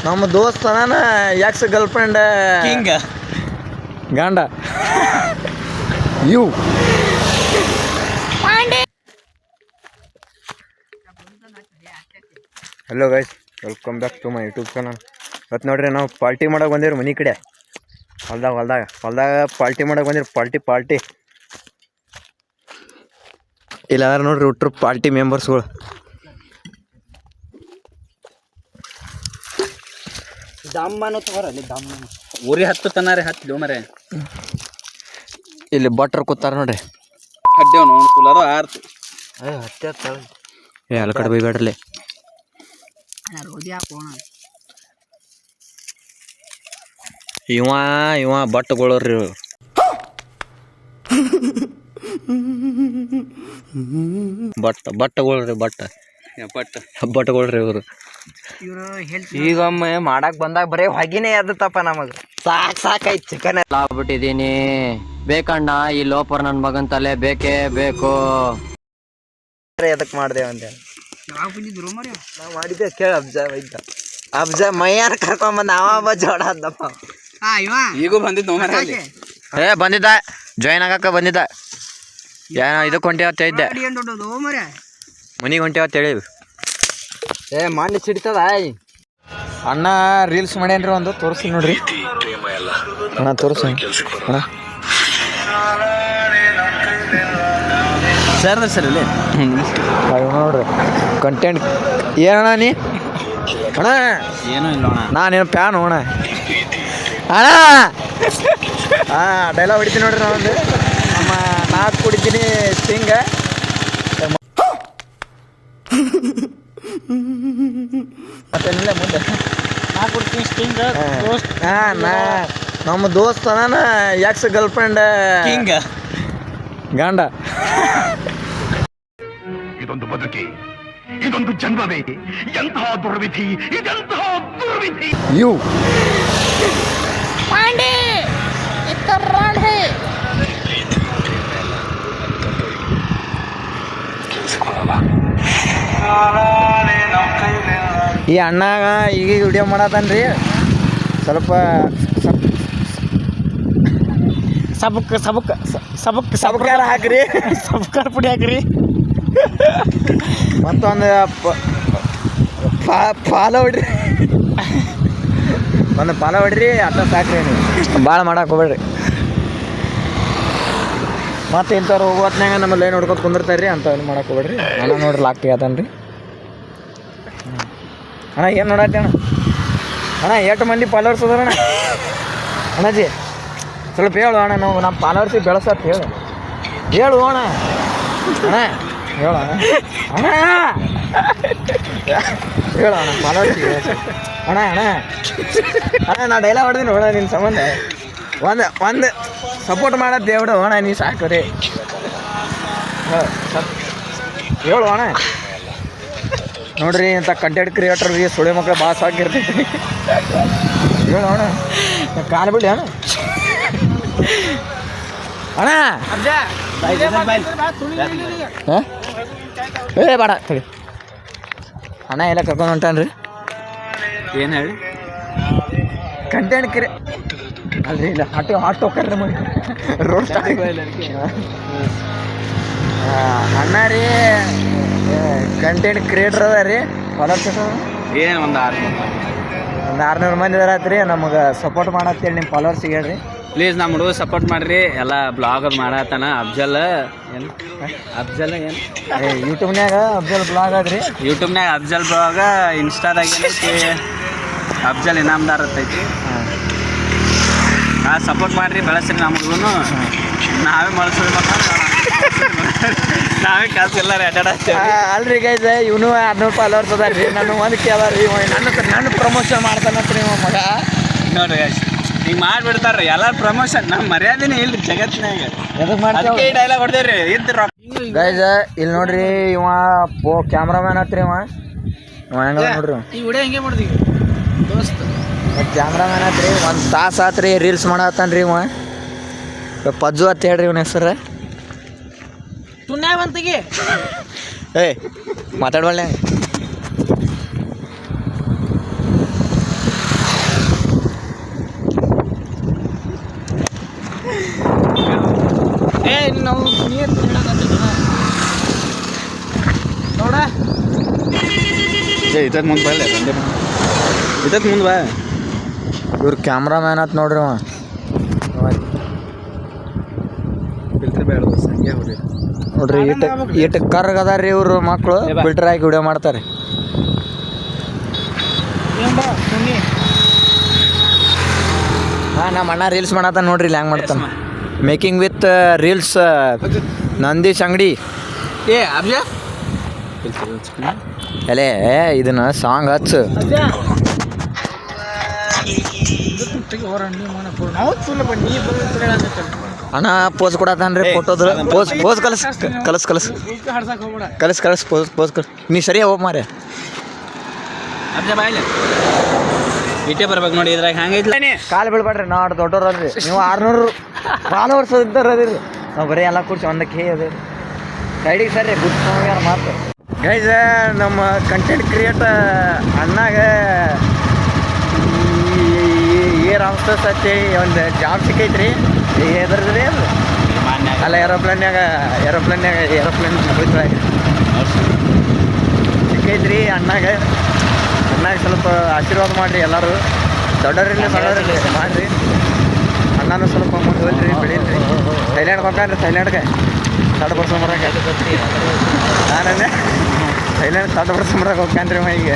ನಮ್ಮ ದೋಸ್ತನ ex girlfriend king ಗಂಡ ಯು hello guys, welcome back to my YouTube channel. ಇವತ್ತು ನೋಡ್ರಿ ನಾವು ಪಾರ್ಟಿ ಮಾಡೋಕೆ ಬಂದಿವ್ರಿ ಮನೆ ಕಡೆ. ಹೊಲ್ದಾಗ ಪಾರ್ಟಿ ಮಾಡೋಕೆ ಬಂದಿರಿ. ಪಾರ್ಟಿ ಇಲ್ಲಾರ ನೋಡ್ರಿ ಒಟ್ಟರು ಪಾರ್ಟಿ ಮೆಂಬರ್ಸ್ಗಳು. ದಮ್ಮನು ತಗೋರಲ್ಲಿ ದಮ್ಮ ಊರಿ ಹತ್ತು ತನಾರೆ ಹತ್ತು ಮರೆ ಇಲ್ಲಿ ಭಟ್ರು ಕೂತಾರ ನೋಡ್ರಿ. ಹಡ್ಡೇವ್ ನೋಡ್ ಕುಲಾರ ಆರ್ತು ಎಲ್ಲ ಕಡೆ ಬೈಬೇಡ್ರಲಿ. ಇವ ಬಟ್ಟುಗಳವ್ರಿ ಬಟ್ಟುಗಳ್ರಿ ಬಟ್ಟುಗಳ್ರಿ ಇವರು. ಈಗೊಮ್ಮೆ ಮಾಡಕ್ ಬಂದಾಗ ಬರೀ ಹೊಗಿನೇ ಎದ್ದತ್ತಪ್ಪ ನಮಗ್ ಸಾಕಾಯ್ತು ಚಿಕನ್ ಎಲ್ಲ ಆಗ್ಬಿಟ್ಟಿದೀನಿ. ಬೇಕಣ್ಣ ಈ ಲೋಪರ್ ನನ್ ಮಗನ್ ತಲೆ ಬೇಕೇ ಬೇಕು. ಎದಕ್ ಮಾಡ್ದೇವ ಅಂತ ನಾವು ಮಾಡಿದ್ದೆ ಕೇಳ. ಅಬ್ಜ ಮೈಯಾನ ಕರ್ಕೊಂಬಂದ ಅವ ಜೋಡ ಅಂದಪ್ಪ. ಈಗೂ ಬಂದಿದ್ದು ಬಂದಿದ್ದ ಜಾಯ್ನ್ ಆಗಕ್ಕ ಬಂದಿದ್ದ. ಏನೋ ಇದಕ್ಕೆ ಹೊಂಟೇವತ್ತ ಇದ್ದೆ, ಮನಿಗೆ ಹೊಂಟೇವತ್ತ ಹೇಳಿ. ಮಾಡಿ ಸಿಡ್ತದ ಅಣ್ಣ ರೀಲ್ಸ್ ಮಾಡ್ಯಾನ್ರಿ, ಒಂದು ತೋರಿಸಿ ನೋಡ್ರಿ ಅಣ್ಣ. ತೋರಿಸಿ ಅಣ್ಣ ಸರ್ ಇಲ್ಲಿ ನೋಡ್ರಿ ಕಂಟೆಂಟ್ ಏನಣ್ಣ ನೀ ಅಣ್ಣ? ಏನೂ ಇಲ್ಲ ಅಣ್ಣ, ನಾನೇನು ಪ್ಯಾನ್ ಅಣ್ಣ. ಡೈಲಾಗ್ ಹೊಡಿತೀನಿ ನೋಡ್ರಿ. ನಾವೊಂದು ನಾಲ್ಕು ಕುಡಿತೀನಿ ಸ್ಟಿಂಗ. ಮತ್ತೇನಿಲ್ಲ ಮುಂದೆ ನಮ್ಮ ದೋಸ್ತನ ಎಕ್ಸ್ ಗರ್ಲ್ ಫ್ರೆಂಡ್ ಕಿಂಗ್ ಗಂಡ. ಇದೊಂದು ಬದುಕಿ, ಇದೊಂದು ಜನ್ಮವೇ, ಎಂತಹ ದುರ್ವಿಧಿ, ಇದೆಂತಹ ದುರ್ವಿಧಿ. ಯು ಈ ಅಣ್ಣಾಗ ಈಗ ವಿಡಿಯೋ ಮಾಡತಾನ್ರಿ. ಸ್ವಲ್ಪ ಸಬಕಾರ ಹಾಕ್ರಿ, ಸಬ್ಕಾರ ಪುಡಿ ಹಾಕ್ರಿ. ಮತ್ತೊಂದು ಫಾಲೋ ಹೊಡ್ರಿ, ಒಂದು ಫಾಲೋ ಹೊಡ್ರಿ. ಅಟ್ಟ ಸಾಕ್ರಿ, ನೀವು ಭಾಳ ಮಾಡಕ್ಕೆ ಹೋಗ್ಬೇಡ್ರಿ. ಮತ್ತು ಇಂಥವ್ರು ಹೋಗೋತ್ನಾಗ ನಮ್ಮ ಲೈನ್ ಹೊಡ್ಕೊತ ಕುಂದಿರ್ತಾರ್ರಿ, ಅಂಥವ್ರು ಮಾಡಕ್ಕೆ ಹೋಗ್ಬೇಡ್ರಿ. ಅಣ್ಣ ನೋಡ್ರಿ ಲಾಕ್ ತೆಗಿತಾನ್ರಿ. ಅಣ್ಣ ಏನು ನೋಡತ್ತಿ ಅಣ್ಣ? ಅಣ್ಣ ಎಷ್ಟು ಮಂದಿ ಫಾಲೋವರ್ಸ್ ಅದಾರಣ್ಣ? ಅಣ್ಣಜಿ ಸ್ವಲ್ಪ ಹೇಳು ಅಣ್ಣ, ನಾವು ನಮ್ಮ ಫಾಲೋವರ್ಸಿಗೆ ಬೆಳೆಸತ್ತೆ ಹೇಳು ಅಣ್ಣ. ಅಣ್ಣ ಹೇಳು ಅಣ್ಣ ಹೇಳು ಅಣ್ಣ ಫಾಲೋವರ್ಸಿಗೆ. ಅಣ್ಣ ನಾ ಡೈಲಾಗ್ ಹೊಡೆದಿನಿ ನೋಡ ನಿನ್ನ ಸಂಬಂಧ. ಒಂದು ಸಪೋರ್ಟ್ ಮಾಡತ್ತೆ ದೇವ್ಡು ಅಣ್ಣ, ನೀ ಸಾಕು ರೀ. ಹೇಳು ಅಣ್ಣ. ನೋಡ್ರಿ ಇಂಥ ಕಂಟೆಂಟ್ ಕ್ರಿಯೇಟರ್ಗೆ ಸುಳಿ ಮಕ್ಕಳು ಭಾಳ ಸಾಕಿರ್ತೈತಿ. ಹೇಳು ಅಣ್ಣ, ಕಾಲು ಬಿಡಿ ಅಣ್ಣ. ಅಣ್ಣ ಏ ಬೇಡ ತಡಿ. ಅಣ್ಣ ಎಲ್ಲ ಕರ್ಕೊಂಡು ಹೊಂಟಾನ್ರಿ. ಏನು ಹೇಳಿ ಕಂಟೆಂಟ್ ಅಲ್ರಿ ಇಲ್ಲ ಆಟೋ ಕರ್ರಿ ಮಾಡಿ ರೋಡ್ ಅಣ್ಣ ರೀ ಕಂಟೆಂಟ್ ಕ್ರಿಯೇಟರ್ ಅದ ರೀ. ಫಾಲೋವರ್ಸ್ ಏನು ಒಂದು 600 ಮಂದಿ ಇದಾರತ್ರಿ. ನಮಗೆ ಸಪೋರ್ಟ್ ಮಾಡತ್ತೇಳಿ ನಿಮ್ಮ ಫಾಲೋವರ್ಸಿಗೆ ಹೇಳ್ರಿ ಪ್ಲೀಸ್. ನಮ್ಮ ಹುಡುಗ ಸಪೋರ್ಟ್ ಮಾಡಿರಿ. ಎಲ್ಲ ಬ್ಲಾಗ್ ಅದು ಮಾಡತ್ತಾನ. ಅಫ್ಜಲ್ ಏನು ಯೂಟ್ಯೂಬ್ನ್ಯಾಗ ಅಫ್ಜಲ್ ಬ್ಲಾಗ್ ಅದ್ರಿ. ಯೂಟ್ಯೂಬ್ನಾಗ ಅಫ್ಜಲ್ ಬ್ಲಾಗ, ಇನ್ಸ್ಟಾದಾಗ ಏನೈತಿ ಅಫ್ಜಲ್ ಇನಾಮ್ದಾರ್ ಐತಿ. ಸಪೋರ್ಟ್ ಮಾಡಿರಿ, ಬೆಳೆಸ್ರಿ. ನಮ್ಮ ಹುಡುಗನು ನಾವೇ ಬಳಸ್ಬೇಕು, ನಾವೇ ಕೆಲಸ ಎಲ್ಲ ಅಲ್ರಿ ಗೈಸ್. ಇವನು 600 ಫಾಲೋವರ್ಸ್ ಅದಾರ ರೀ. ನಾನು ಒಂದು ಕೇಳ ರೀ, ನನ್ನ ಪ್ರಮೋಷನ್ ಮಾಡ್ತಾನತ್ರಿ ಇವ ಮಗ. ನೋಡ್ರಿ ಗೈಸ್, ಈಗ ಮಾಡಿಬಿಡ್ತಾರ್ರಿ ಎಲ್ಲರೂ ಪ್ರಮೋಷನ್. ನಮ್ಮ ಮರ್ಯಾದೆನೇ ಇಲ್ಲ ರೀ ಜಗತ್ತಿನಾಗ. ಅದಕ್ಕೆ ಡೈಲಾಗ್ ಹೊಡೆದೇವ್ರಿ ಇದ್ದು ಗೈಸ್. ಇಲ್ಲಿ ನೋಡ್ರಿ ಇವ ಕ್ಯಾಮ್ರಾಮ್ಯಾನ್ ಹತ್ರಿ. ಇವ ಹೆಂಗ ನೋಡ್ರಿ ಈ ವಿಡಿಯೋ ಹಿಂಗೆ ಮಾಡ್ತೀವಿ ದೋಸ್ತ. ಕ್ಯಾಮ್ರಾಮ್ಯಾನ್ ಹತ್ರಿ. 1 ತಾಸು ಆತ್ರಿ ರೀಲ್ಸ್ ಮಾಡತ್ತಾನ್ರಿ ಇವ. ಪಜ್ಜು ಅಂತ ಹೇಳ್ರಿ ಇವನ ಹೆಸರು. ತುನ್ಯಾವಂತಿಗೆ ಏ ಮಾತಾಡ್ಬಳ್ಳೆ. ನಾವು ನೀರು ನೋಡ ಇದಕ್ಕೆ ಮುಂದೆ ಬರಲ್ಲ ಇದಕ್ಕೆ ಮುಂದೆ ಬಾ. ಇವ್ರು ಕ್ಯಾಮ್ರಾಮ್ಯಾನ್ ಆತ್ ನೋಡ್ರಿ ಅವ. ಫಿಲ್ಟರ್ ಬೇಡ ಸಂಜೆ ಹೊಡಿ ನೋಡ್ರಿ ಈಟ ಕರ್ಗ ಅದಾರ್ರಿ ಇವ್ರು ಮಕ್ಕಳು ಫಿಲ್ಟರ್ ಹಾಕಿ ವಿಡಿಯೋ ಮಾಡ್ತಾರೆ. ಹಾಂ ನಮ್ಮ ಅಣ್ಣ ರೀಲ್ಸ್ ಮಾಡತ್ತ ನೋಡ್ರಿ ಇಲ್ಲಿ ಹೆಂಗೆ ಮಾಡ್ತಾನೆ. ಮೇಕಿಂಗ್ ವಿತ್ ರೀಲ್ಸ್ ನಂದೀಶ್ ಅಂಗಡಿ. ಏ ಅಬ್ಜ ಎಲೆ ಇದನ್ನ ಸಾಂಗ್ ಹಚ್ಚು. ಅಣ್ಣ ಪೋಸ್ ಕೊಡತಾನ್ರಿ ಫೋಟೋದ್ರ ಪೋಸ್ ಕಲಸ್ ಕಲಸ್ ಕಲಸ್ ಕಲಸ್ ಕಲಸ್ ಪೋಸ್ ನೀ ಸರಿ ಹೋಗ್ ಮಾರೆ. ಅಬ್ಜ ಬಾಯ್ಲೆ ಇಟ್ಟೇ ಬರ್ಬೇಕು ನೋಡಿ ಇದ್ರಾಗ ಹಂಗೈತ್ಲ ಕಾಲು ಬೀಳ್ಬೇಡ್ರಿ ನಾವು ದೊಡ್ಡವ್ರಲ್ರಿ. ನೀವು 600 ಫಾಲೋವರ್ಸ್ ಇದ್ದಾರದಿರಿ. ನಾವು ಬರೀ ಎಲ್ಲ ಕೂರ್ಸಿ ಒಂದಕ್ಕೆ ಹೇ ಅದೇ ಸೈಡಿಗೆ ಸರಿ ಗುಡ್ ಯಾರು ಮಾತು. ಗೈಸ್ ನಮ್ಮ ಕಂಟೆಂಟ್ ಕ್ರಿಯೇಟ್ ಅಣ್ಣಾಗ ಏರ್ ಆಫ್ಸರ್ಸ್ ಅಂತೇಳಿ ಒಂದು ಜಾಬ್ ಸಿಕ್ಕೈತ್ರಿ. ಎದ್ರದ್ರಿ ಅದು ಅಲ್ಲ ಏರೋಪ್ಲೇನ್ ಸಿಕ್ಕೈತ್ರಿ ಅಣ್ಣಾಗ ಸ್ವಲ್ಪ ಆಶೀರ್ವಾದ ಮಾಡಿರಿ ಎಲ್ಲರೂ. ದೊಡ್ಡವ್ರಲ್ಲಿ ಸಣ್ಣವ್ರಲ್ಲಿ ಮಾಡಿರಿ. ಅಣ್ಣನೂ ಸ್ವಲ್ಪ ಮುಂದೆ ಹೋಗ್ರಿ ಬೆಳೀರಿ. ಥೈಲ್ಯಾಂಡ್ಗೆ ಹೋಗ್ತಾನ್ರಿ. ಥೈಲ್ಯಾಂಡ್ಗೆ ತರ್ಡ್ ಪರ್ಸನ್ ಬರೋಕೆ ನಾನೇ ಥೈಲ್ಯಾಂಡ್ ತರ್ಡ್ ಪರ್ಸನ್ ಬರೋಕೆ ಹೋಗ್ತಾನ್ರಿ ಈಗ.